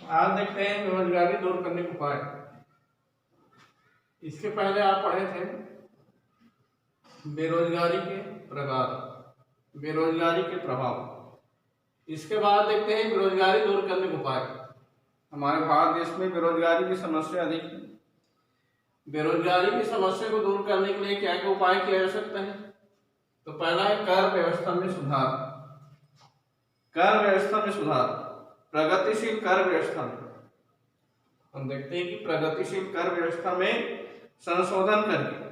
आज देखते हैं बेरोजगारी दूर करने के उपाय। इसके पहले आप पढ़े थे बेरोजगारी के प्रकार, बेरोजगारी के प्रभाव। इसके बाद देखते हैं बेरोजगारी दूर करने के उपाय। हमारे भारत देश में बेरोजगारी की समस्या अधिक है। बेरोजगारी की समस्या को दूर करने के लिए क्या क्या उपाय किया जा सकता है? तो पहला है कर व्यवस्था में सुधार। कर व्यवस्था में सुधार, प्रगतिशील कर व्यवस्था में हम देखते हैं कि प्रगतिशील कर व्यवस्था में संशोधन करके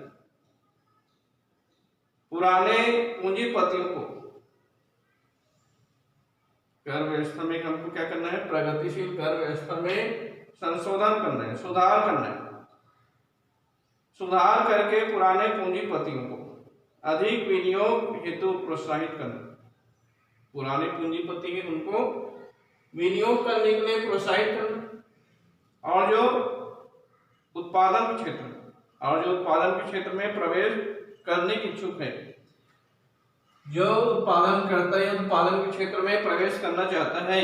पुराने पूंजीपतियों को, कर व्यवस्था में हमको क्या करना है? प्रगतिशील कर व्यवस्था में संशोधन करना है, सुधार करना है। सुधार करके पुराने पूंजीपतियों को अधिक विनियोग हेतु प्रोत्साहित करना। पुराने पूंजीपति हैं उनको विनियोग करने के लिए प्रोत्साहित करना। और जो उत्पादन के क्षेत्र में प्रवेश करने की इच्छुक है, जो उत्पादन करता है, उत्पादन के क्षेत्र में प्रवेश करना चाहता है,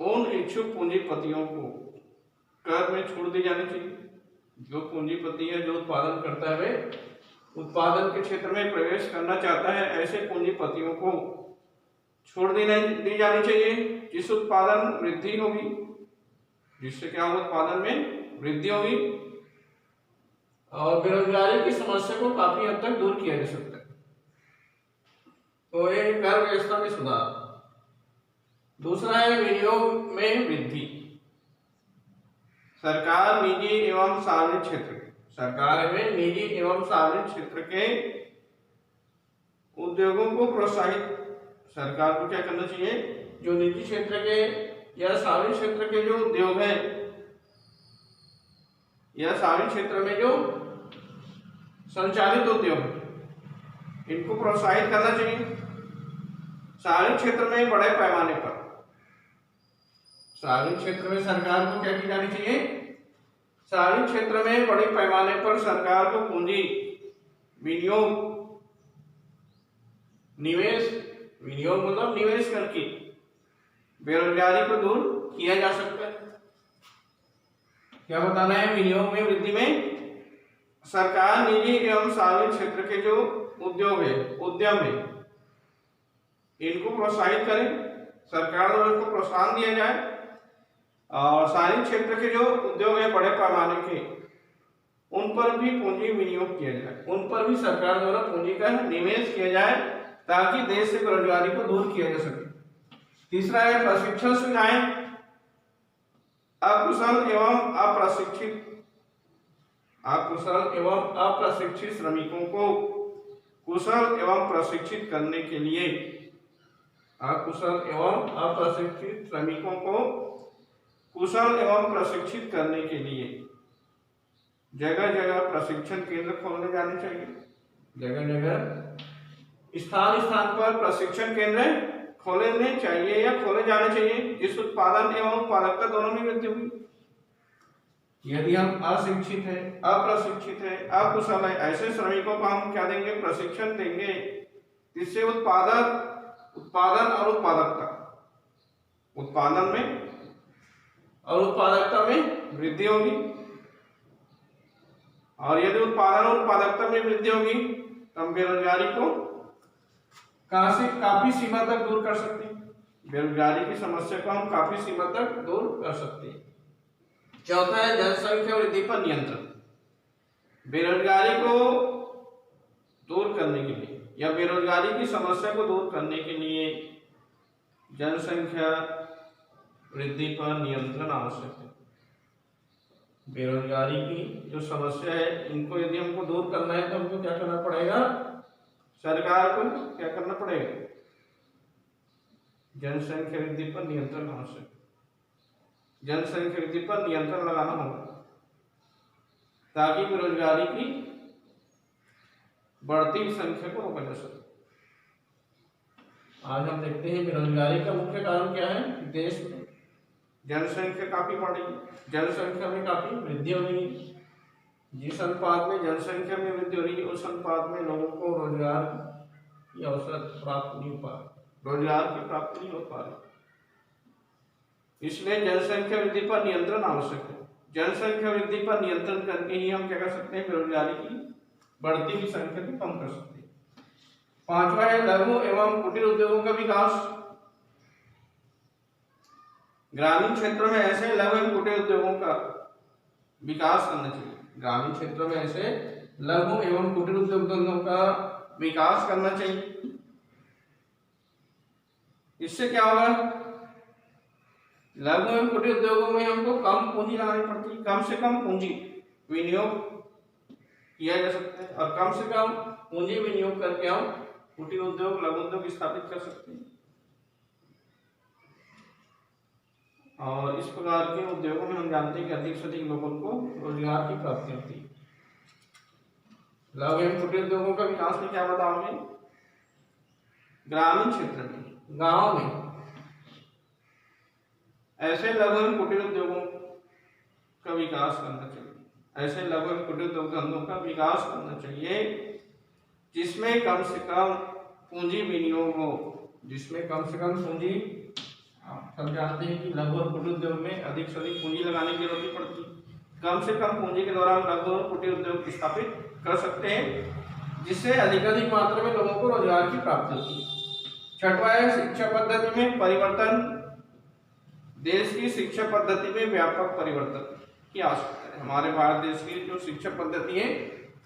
उन इच्छुक पूंजीपतियों को कर में छूट दी जानी चाहिए। जो पूंजीपति है, जो उत्पादन करता है, वे उत्पादन के क्षेत्र में प्रवेश करना चाहता है, ऐसे पूंजीपतियों को छूट दी जानी चाहिए, जिससे उत्पादन वृद्धि होगी, जिससे क्या होगा? उत्पादन में वृद्धि होगी और बेरोजगारी की समस्या को काफी हद तक दूर किया जा सकता है। तो ये कर व्यवस्था में सुधार। दूसरा है विनियोग में वृद्धि। सरकार निजी एवं सार्वजनिक क्षेत्र के उद्योगों को प्रोत्साहित, सरकार को क्या करना चाहिए? जो निजी क्षेत्र के या सार्वजनिक क्षेत्र के जो उद्योग हैं या सार्वजनिक क्षेत्र में जो संचालित उद्योग, इनको प्रोत्साहित करना चाहिए। सार्वजनिक क्षेत्र में बड़े पैमाने पर, सार्वजनिक क्षेत्र में सरकार को क्या की जानी चाहिए? सार्वजनिक क्षेत्र में बड़े पैमाने पर सरकार को पूंजी विनियोग, विनियोग मतलब निवेश करके बेरोजगारी को दूर किया जा सकता है। क्या बताना है? विनियोग में वृद्धि में सरकार निजी एवं सार्वजनिक क्षेत्र के जो उद्योग है, उद्यम है, इनको प्रोत्साहित करें, सरकार द्वारा इसको प्रोत्साहन दिया जाए। और सार्वजनिक क्षेत्र के जो उद्योग है बड़े पैमाने के, उन पर भी पूंजी विनियोग किया जाए, उन पर भी सरकार द्वारा पूंजी का निवेश किया जाए, ताकि देश से बेरोजगारी को दूर किया जा सके। तीसरा है प्रशिक्षण सुविधाएं। अकुशल एवं अप्रशिक्षित श्रमिकों को कुशल एवं प्रशिक्षित करने के लिए, कुशल एवं प्रशिक्षित करने के लिए जगह जगह प्रशिक्षण केंद्र खोलने जाने चाहिए। जगह जगह स्थान पर प्रशिक्षण केंद्र खोलने चाहिए या खोले जाने चाहिए, जिस उत्पादन एवं उत्पादकता दोनों में वृद्धि होगी। यदि हम अशिक्षित है, अप्रशिक्षित है, अकुशल है, ऐसे श्रमिकों को हम क्या देंगे? प्रशिक्षण देंगे, जिससे उत्पादन और उत्पादकता में वृद्धि होगी। और यदि उत्पादन और उत्पादकता में वृद्धि होगी, तो हम बेरोजगारी को काफी सीमा तक दूर कर सकते हैं। बेरोजगारी की समस्या को हम काफी सीमा तक दूर कर सकते हैं। चौथा है जनसंख्या वृद्धि पर नियंत्रण। बेरोजगारी को दूर करने के लिए या बेरोजगारी की समस्या को दूर करने के लिए जनसंख्या वृद्धि पर नियंत्रण आवश्यक है। बेरोजगारी की जो समस्या है, इनको यदि हमको दूर करना है, तो हमको क्या करना पड़ेगा? सरकार को क्या करना पड़ेगा? जनसंख्या वृद्धि पर नियंत्रण आवश्यक, जनसंख्या वृद्धि पर नियंत्रण लगाना होगा, ताकि बेरोजगारी की बढ़ती संख्या को रोका जा सके। आज हम देखते हैं बेरोजगारी का मुख्य कारण क्या है? देश में जनसंख्या काफी बढ़ेगी, जनसंख्या में काफी वृद्धि हो रही है। जिस अनुपात में जनसंख्या में वृद्धि हो रही है, उस अनुपात में लोगों को रोजगार की अवसर प्राप्त नहीं हो पा रही, रोजगार की प्राप्ति नहीं हो पा रही। इसलिए जनसंख्या वृद्धि पर नियंत्रण आवश्यक है। जनसंख्या वृद्धि पर नियंत्रण करके ही हम क्या कर सकते हैं, बेरोजगारी की बढ़ती हुई संख्या को कम कर सकते हैं। पांचवा है लघु एवं कुटीर उद्योगों का विकास। ग्रामीण क्षेत्रों में ऐसे लघु एवं कुटीर उद्योगों का विकास करना चाहिए। ग्रामीण क्षेत्रों में ऐसे लघु एवं कुटीर उद्योगों का विकास करना चाहिए। इससे क्या होगा, लघु एवं कुटीर उद्योगों में हमको कम पूंजी लगानी पड़ती है, कम से कम पूंजी विनियोग किया जा सकता है और कम से कम पूंजी विनियोग करके हम कुटीर उद्योग, लघु उद्योग स्थापित कर सकते हैं। और इस प्रकार के उद्योगों में हम जानते हैं कि अधिक से अधिक लोगों को रोजगार की प्राप्ति होती है। लघु एवं कुटीर उद्योगों का विकास में क्या बताओगे, ग्रामीण क्षेत्र में, गांव में ऐसे लघु एवं कुटीर उद्योगों का विकास करना चाहिए। ऐसे लघु एवं कुटीर उद्योगों का विकास करना चाहिए जिसमें कम से कम पूंजी विनियोग हो, जिसमें कम से कम पूंजी, आप सब जानते हैं कि लघु और कुटीर उद्योग में अधिक से अधिक पूंजी लगाने की जरूरत पड़ती है। कम से कम पूंजी के द्वारा हम लघु और कुटीर उद्योग स्थापित कर सकते हैं जिससे अधिक मात्रा में लोगों को रोजगार की प्राप्ति होती है। छठवां है शिक्षा पद्धति में परिवर्तन। देश की शिक्षा पद्धति में व्यापक परिवर्तन की आवश्यकता है। हमारे भारत देश की जो शिक्षा पद्धति है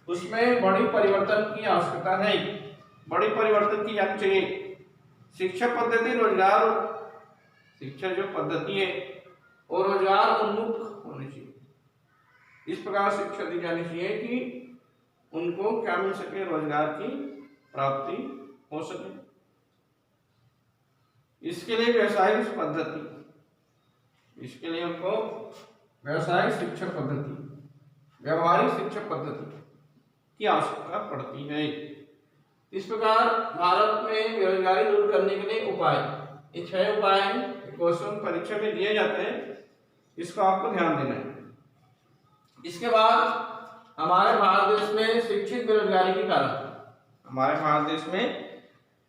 उसमें बड़ी परिवर्तन की आवश्यकता है, बड़ी परिवर्तन की जानी चाहिए। शिक्षा पद्धति रोजगार, शिक्षा जो पद्धति है वो रोजगार उन्मुख होनी चाहिए। इस प्रकार शिक्षा दी जानी चाहिए कि उनको क्या मिल सके, रोजगार की प्राप्ति हो सके। इसके लिए व्यावसायिक पद्धति, इसके लिए हमको व्यावसायिक शिक्षा पद्धति, व्यवहारिक शिक्षा पद्धति की आवश्यकता पड़ती है। इस प्रकार भारत में बेरोजगारी दूर करने के लिए उपाय, ये 6 उपाय हैं, क्वेश्चन परीक्षा में दिए जाते हैं, इसको आपको ध्यान देना है। इसके बाद हमारे भारत देश में शिक्षित बेरोजगारी के कारण, हमारे भारत देश में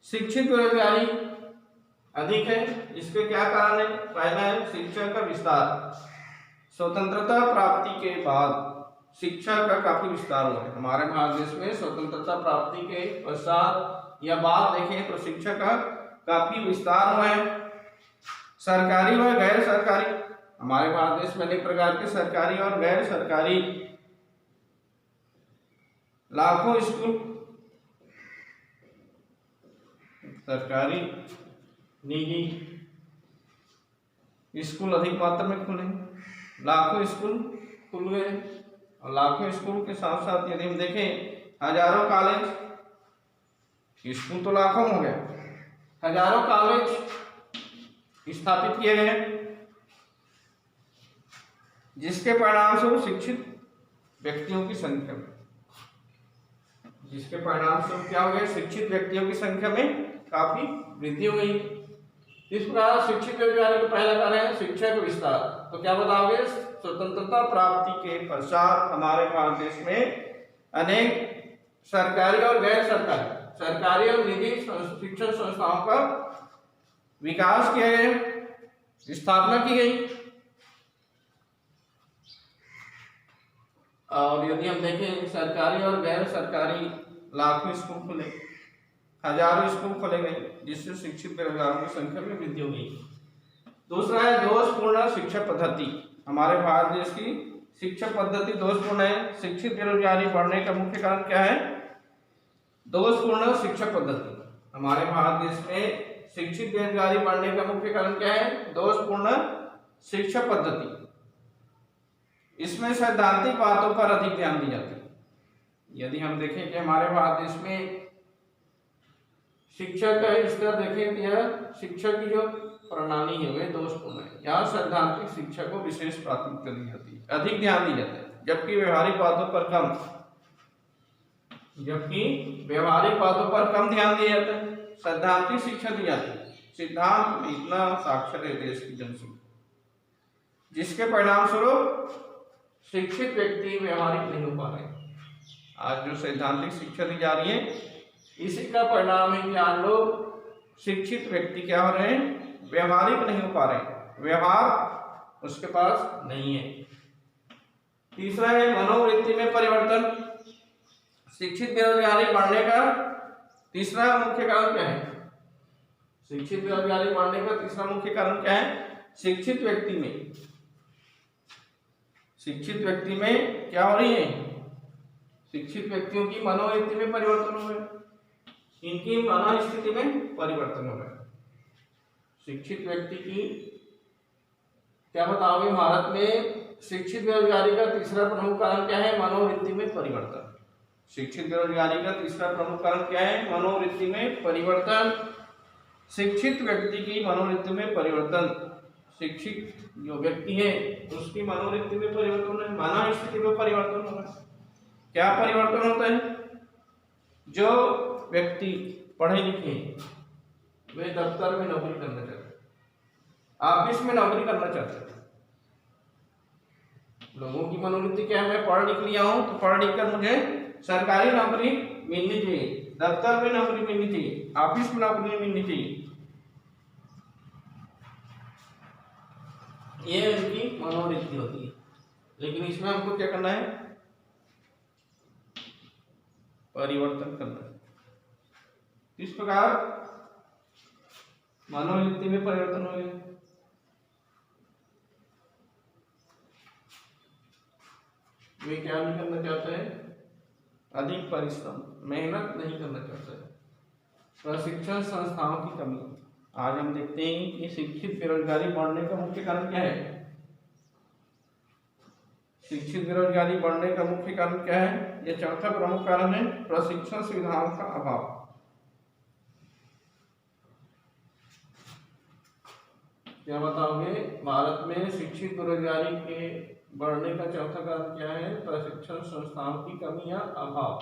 शिक्षित बेरोजगारी अधिक है। इसके क्या कारण है, पहला है शिक्षा का विस्तार। स्वतंत्रता प्राप्ति के बाद शिक्षा का काफी विस्तार हुआ है हमारे भारत देश में। स्वतंत्रता प्राप्ति के पश्चात या बाद देखें तो शिक्षा का काफी विस्तार हुआ है। सरकारी व गैर सरकारी, हमारे भारत देश में अनेक प्रकार के सरकारी और गैर सरकारी लाखों स्कूल, सरकारी निजी स्कूल अधिक मात्रा में खुले, लाखों स्कूल खुल गए। और लाखों स्कूल के साथ साथ यदि हम देखें हजारों कॉलेज, स्कूल तो लाखों हो गए, हजारों कॉलेज स्थापित किए गए जिसके परिणाम स्वरूप शिक्षित व्यक्तियों की संख्या में, जिसके परिणाम स्वरूप क्या हो गया, शिक्षित व्यक्तियों की संख्या में काफी वृद्धि हो गई। इस प्रकार शिक्षित बेरोजगारी का पहला कारण है शिक्षा का विस्तार। तो क्या बताओगे, स्वतंत्रता प्राप्ति के पश्चात हमारे भारत देश में अनेक सरकारी और गैर सरकारी, सरकारी और निजी शिक्षण संस्थाओं का विकास किया गया, स्थापना की गई। और यदि हम देखें सरकारी और गैर सरकारी लाखों स्कूल खुले, हजारों स्कूल खोले गए जिससे शिक्षित बेरोजगारों की संख्या में वृद्धि हो गई। दूसरा है दोषपूर्ण शिक्षा पद्धति। हमारे भारत देश की शिक्षा पद्धति दोषपूर्ण है। शिक्षित बेरोजगारी बढ़ने का मुख्य कारण क्या है, दोषपूर्ण शिक्षा पद्धति। हमारे भारत देश में शिक्षित बेरोजगारी बढ़ने का मुख्य कारण क्या है, दोषपूर्ण शिक्षा पद्धति। इसमें सैद्धांतिक बातों पर अधिक ध्यान दी जाती है। यदि हम देखें कि हमारे भारत देश में शिक्षा का स्तर देखें तो यह शिक्षा की जो प्रणाली है वह दोषपूर्ण है। यहाँ सैद्धांतिक शिक्षा को विशेष प्राथमिकता दी जाती है, अधिक ध्यान दी जाता है, जबकि व्यवहारिक बातों पर कम, ध्यान दिया जाता है। सैद्धांतिक शिक्षा दी जाती है, सिद्धांत में इतना साक्षर है देश की जनसंख्या, जिसके परिणाम स्वरूप शिक्षित व्यक्ति व्यवहारिक नहीं हो पा रहे। आज जो सैद्धांतिक शिक्षा दी जा रही है इसी का परिणाम है कि आज लोग शिक्षित व्यक्ति क्या हो रहे हैं, व्यवहारिक नहीं हो पा रहे हैं। व्यवहार उसके पास नहीं है। तीसरा है मनोवृत्ति में परिवर्तन। शिक्षित बेरोजगारी बढ़ने का तीसरा मुख्य कारण क्या है? शिक्षित बेरोजगारी बढ़ने का तीसरा मुख्य कारण क्या है? शिक्षित व्यक्ति में क्या हो रही है? शिक्षित व्यक्तियों की मनोवृत्ति में परिवर्तन हो रहा है, इनकी मनोस्थिति में परिवर्तन हो रहा है। शिक्षित व्यक्ति की क्या बताओगे? भारत में शिक्षित बेरोजगारी का तीसरा प्रमुख कारण क्या है? मनोवृत्ति में परिवर्तन। शिक्षित बेरोजगारी का तीसरा प्रमुख कारण क्या है? मनोवृत्ति में परिवर्तन। शिक्षित व्यक्ति की मनोवृत्ति में परिवर्तन। शिक्षित जो व्यक्ति है उसकी मनोवृत्ति में परिवर्तन है, मानव स्थिति में परिवर्तन होगा। क्या परिवर्तन होता है? जो व्यक्ति पढ़े लिखे वे दफ्तर में नौकरी करना चाहते हैं, ऑफिस में नौकरी करना चाहते हैं। लोगों की मनोवृत्ति क्या है? मैं पढ़ लिख लिया हूं तो पढ़ लिख कर मुझे सरकारी नौकरी मिलनी चाहिए, दफ्तर में नौकरी मिलनी चाहिए, ऑफिस में नौकरी मिलनी चाहिए। ये उनकी मनोवृत्ति होती है। लेकिन इसमें हमको क्या करना है? परिवर्तन करना है। इस प्रकार मनोवृत्ति में परिवर्तन हो गया। वे क्या नहीं करना चाहते हैं? अधिक परिश्रम, मेहनत नहीं करना चाहते हैं। प्रशिक्षण संस्थाओं की कमी। आज हम देखते हैं कि शिक्षित बेरोजगारी बढ़ने का मुख्य कारण क्या है? शिक्षित बेरोजगारी बढ़ने का मुख्य कारण क्या है? यह चौथा प्रमुख कारण है प्रशिक्षण सुविधाओं का अभाव। क्या बताओगे? भारत में शिक्षित बेरोजगारी के बढ़ने का चौथा कारण क्या है? प्रशिक्षण संस्थाओं की कमी या अभाव।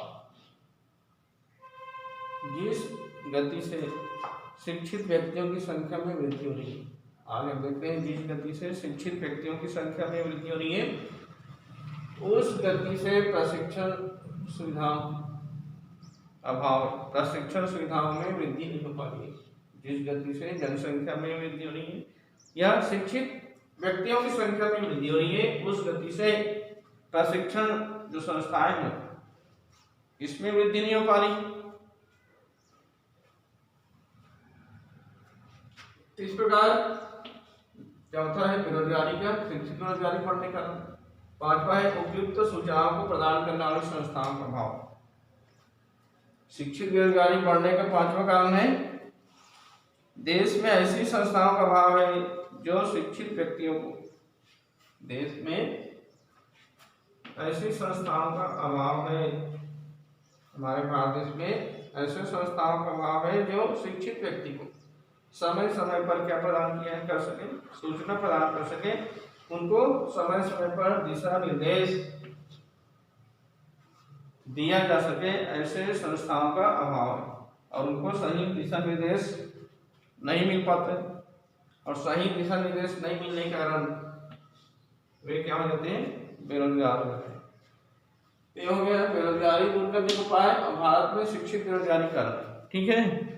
जिस गति से शिक्षित व्यक्तियों की संख्या में वृद्धि हो रही है, आगे हम देखते हैं, जिस गति से शिक्षित व्यक्तियों की संख्या में वृद्धि हो रही है उस गति से प्रशिक्षण सुविधाओं अभाव, प्रशिक्षण सुविधाओं में वृद्धि नहीं हो पा रही है। जिस गति से जनसंख्या में वृद्धि हो रही है या शिक्षित व्यक्तियों की संख्या में वृद्धि हो रही है उस गति से प्रशिक्षण जो संस्थाएं हैं इसमें वृद्धि नहीं हो पा रही। इस प्रकार चौथा है बेरोजगारी का, शिक्षित बेरोजगारी बढ़ने का। पांचवा है उपयुक्त सुविधाओं को प्रदान करने वाली संस्थाओं का अभाव। शिक्षित बेरोजगारी बढ़ने का पांचवा कारण है देश में ऐसी संस्थाओं का अभाव है जो शिक्षित व्यक्तियों को, देश में ऐसी संस्थाओं का अभाव है, हमारे भारत देश में ऐसे संस्थाओं का अभाव है जो शिक्षित व्यक्ति को समय समय पर क्या प्रदान किया कर सके? सूचना प्रदान कर सके, उनको समय समय पर दिशा निर्देश दिया जा सके, ऐसे संस्थाओं का अभाव है। और उनको सही दिशा निर्देश नहीं मिल पाते और सही दिशा निर्देश नहीं मिलने के कारण वे क्या हो जाते हैं? बेरोजगार हो जाते हैं। ये हो गया बेरोजगारी दूर करने का उपाय और भारत में शिक्षित बेरोजगारी कारण। ठीक है।